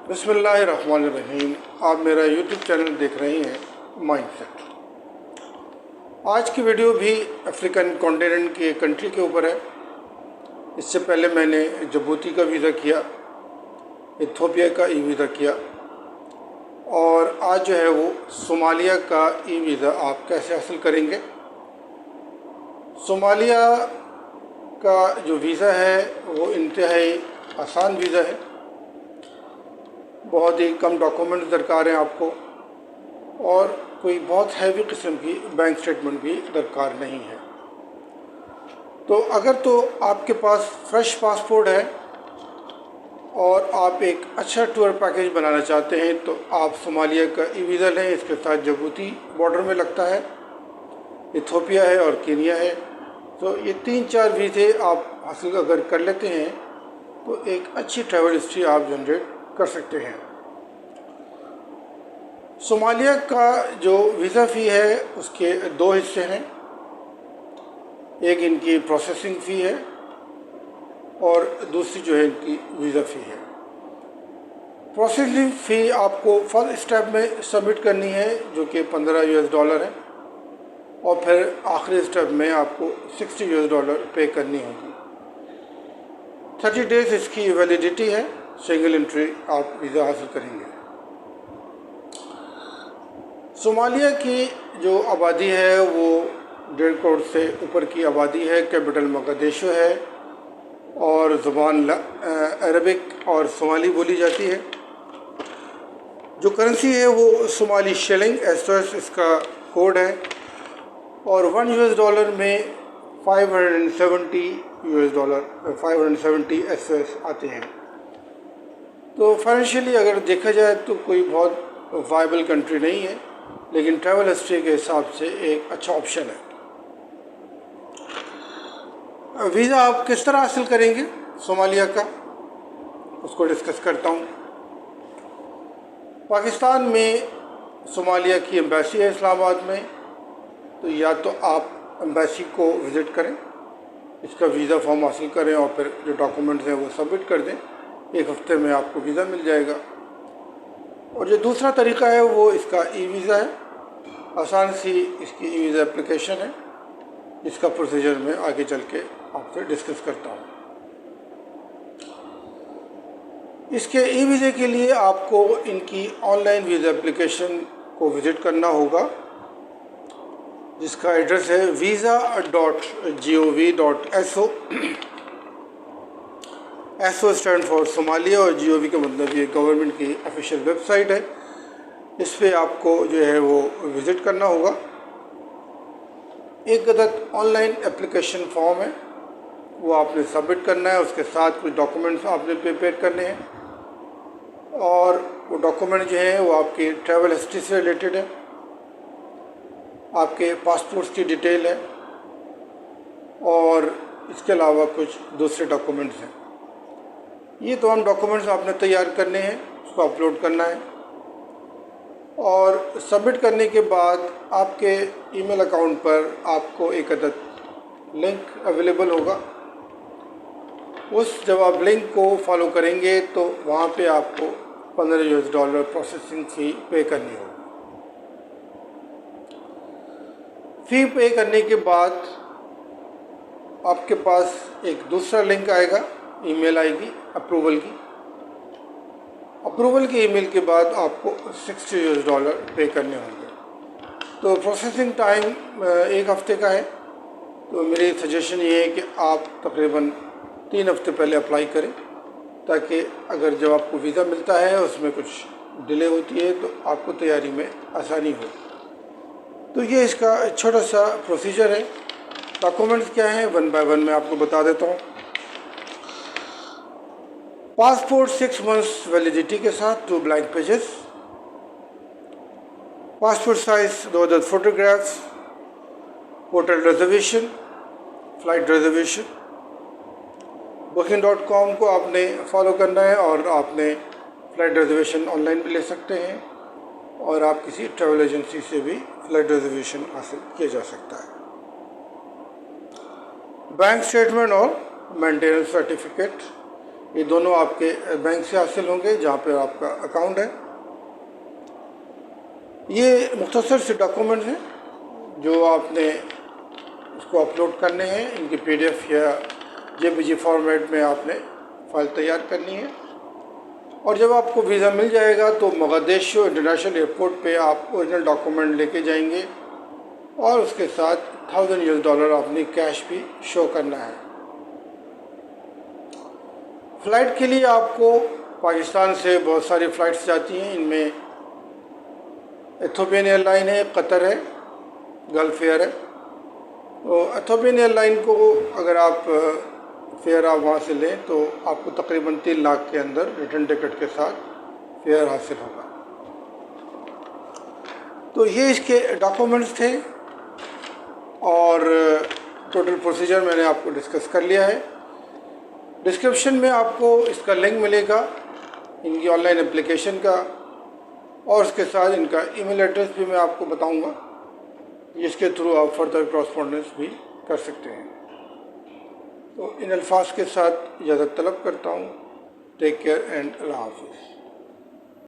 बिस्मिल्लाहिर्रहमानिर्रहीम। आप मेरा यूट्यूब चैनल देख रहे हैं माइंडसेट। आज की वीडियो भी अफ्रीकन कॉन्टिनेंट की एक कंट्री के ऊपर है। इससे पहले मैंने जिबूती का वीज़ा किया, इथियोपिया का ई वीज़ा किया और आज जो है वो सोमालिया का ई वीज़ा आप कैसे हासिल करेंगे। सोमालिया का जो वीज़ा है वो इंतहाई आसान वीज़ा है। बहुत ही कम डॉक्यूमेंट दरकार हैं आपको और कोई बहुत हैवी किस्म की बैंक स्टेटमेंट भी दरकार नहीं है। तो अगर तो आपके पास फ्रेश पासपोर्ट है और आप एक अच्छा टूर पैकेज बनाना चाहते हैं तो आप सोमालिया का ई वीज़ा लें। इसके साथ जिबूती बॉर्डर में लगता है, इथियोपिया है और केनिया है। तो ये 3-4 वीज़े आप हासिल अगर कर लेते हैं तो एक अच्छी ट्रैवल हिस्ट्री आप जनरेट कर सकते हैं। सोमालिया का जो वीज़ा फ़ी है उसके 2 हिस्से हैं। एक इनकी प्रोसेसिंग फ़ी है और दूसरी जो है इनकी वीज़ा फ़ी है। प्रोसेसिंग फ़ी आपको फर्स्ट स्टेप में सबमिट करनी है जो कि $15 है और फिर आखिरी स्टेप में आपको $60 पे करनी होगी। 30 डेज़ इसकी वैलिडिटी है। सिंगल एंट्री आप वीज़ा हासिल करेंगे। सोमालिया की जो आबादी है वो 1.5 करोड़ से ऊपर की आबादी है। कैपिटल मोगादिशु है और ज़ुबान अरबिक और सोमाली बोली जाती है। जो करेंसी है वो सोमाली शिलिंग SOS इसका कोड है और $1 में $570 SOS आते हैं। तो फाइनेंशियली अगर देखा जाए तो कोई बहुत वायबल कंट्री नहीं है, लेकिन ट्रैवल हिस्ट्री के हिसाब से एक अच्छा ऑप्शन है। वीज़ा आप किस तरह हासिल करेंगे सोमालिया का, उसको डिस्कस करता हूँ। पाकिस्तान में सोमालिया की एम्बेसी है इस्लामाबाद में। तो या तो आप एम्बेसी को विज़िट करें, इसका वीज़ा फॉर्म हासिल करें और फिर जो डॉक्यूमेंट्स हैं वो सबमिट कर दें। 1 हफ्ते में आपको वीज़ा मिल जाएगा। और जो दूसरा तरीका है वो इसका ई वीज़ा है। आसान सी इसकी ई वीज़ा एप्लीकेशन है। इसका प्रोसीजर मैं आगे चल के आपसे डिस्कस करता हूँ। इसके ई वीज़े के लिए आपको इनकी ऑनलाइन वीज़ा एप्लीकेशन को विज़िट करना होगा, जिसका एड्रेस है visa.gov.so। SO stand for Somalia और GOV का मतलब ये गवर्नमेंट की ऑफिशियल वेबसाइट है। इस पर आपको जो है वो विज़िट करना होगा। एक अदद ऑनलाइन एप्लीकेशन फॉर्म है, वो आपने सबमिट करना है। उसके साथ कुछ डॉक्यूमेंट्स आपने प्रिपेयर करने हैं और वो डॉक्यूमेंट जो हैं वो आपकी ट्रैवल हिस्ट्री से रिलेटेड है, आपके पासपोर्ट्स की डिटेल है और इसके अलावा कुछ दूसरे डॉक्यूमेंट्स हैं। ये तमाम डॉक्यूमेंट्स आपने तैयार करने हैं, उसको अपलोड करना है और सबमिट करने के बाद आपके ईमेल अकाउंट पर आपको एक अदद लिंक अवेलेबल होगा। जब आप लिंक को फॉलो करेंगे तो वहाँ पे आपको $15 प्रोसेसिंग फ़ी पे करनी होगी। फ़ी पे करने के बाद आपके पास एक दूसरा लिंक आएगा, ईमेल आएगी अप्रूवल की ईमेल के बाद आपको $60 पे करने होंगे। तो प्रोसेसिंग टाइम 1 हफ्ते का है। तो मेरी सजेशन ये है कि आप तकरीबन 3 हफ्ते पहले अप्लाई करें, ताकि अगर जब आपको वीज़ा मिलता है उसमें कुछ डिले होती है तो आपको तैयारी में आसानी हो। तो ये इसका छोटा सा प्रोसीजर है। डॉक्यूमेंट्स क्या हैं 1 बाय 1 मैं आपको बता देता हूँ। पासपोर्ट 6 मंथ्स वैलिडिटी के साथ 2 ब्लैंक पेजेस, पासपोर्ट साइज 2 अदद photographs, hotel reservation, flight reservation. Booking.com को आपने फॉलो करना है और आपने फ़्लाइट रिजर्वेशन ऑनलाइन भी ले सकते हैं और आप किसी ट्रैवल एजेंसी से भी फ़्लाइट रिजर्वेशन हासिल किया जा सकता है। बैंक स्टेटमेंट और मेंटेनेंस सर्टिफिकेट یہ دونوں آپ کے بینک سے حاصل ہوں گے جہاں پہ آپ کا اکاؤنٹ ہے۔ یہ مختصر سے ڈاکومنٹس ہیں جو آپ نے اس کو اپلوڈ کرنے ہیں۔ ان کی PDF یا JPG فارمیٹ میں آپ نے فائل تیار کرنی ہے، اور جب آپ کو ویزا مل جائے گا تو موغادیشو انٹرنیشنل ایئرپورٹ پہ آپ اوریجنل ڈاکومنٹ لے کے جائیں گے، اور اس کے ساتھ $1000 اپنی کیش بھی شو کرنا ہے۔ فلائٹ کے لیے آپ کو پاکستان سے بہت ساری فلائٹس جاتی ہیں، ان میں ایتھوپین ایئر لائن ہے، قطر ہے، گلف ایئر ہے۔ تو ایتھوپین ایئر لائن کو اگر آپ فیئر آپ وہاں سے لیں تو آپ کو تقریباً 3 لاکھ کے اندر ریٹرن ٹکٹ کے ساتھ فیئر حاصل ہوگا۔ تو یہ اس کے ڈاکومنٹس تھے، اور ٹوٹل پروسیجر میں نے آپ کو ڈسکس کر لیا ہے۔ ڈسکرپشن میں آپ کو اس کا لنک ملے گا، ان کی آن لائن اپلیکیشن کا، اور اس کے ساتھ ان کا ای میل ایڈریس بھی میں آپ کو بتاؤں گا، جس کے تھرو آپ فردر کراسپونڈنس بھی کر سکتے ہیں۔ تو ان الفاظ کے ساتھ اجازت طلب کرتا ہوں۔ ٹیک کیئر اینڈ اللہ حافظ۔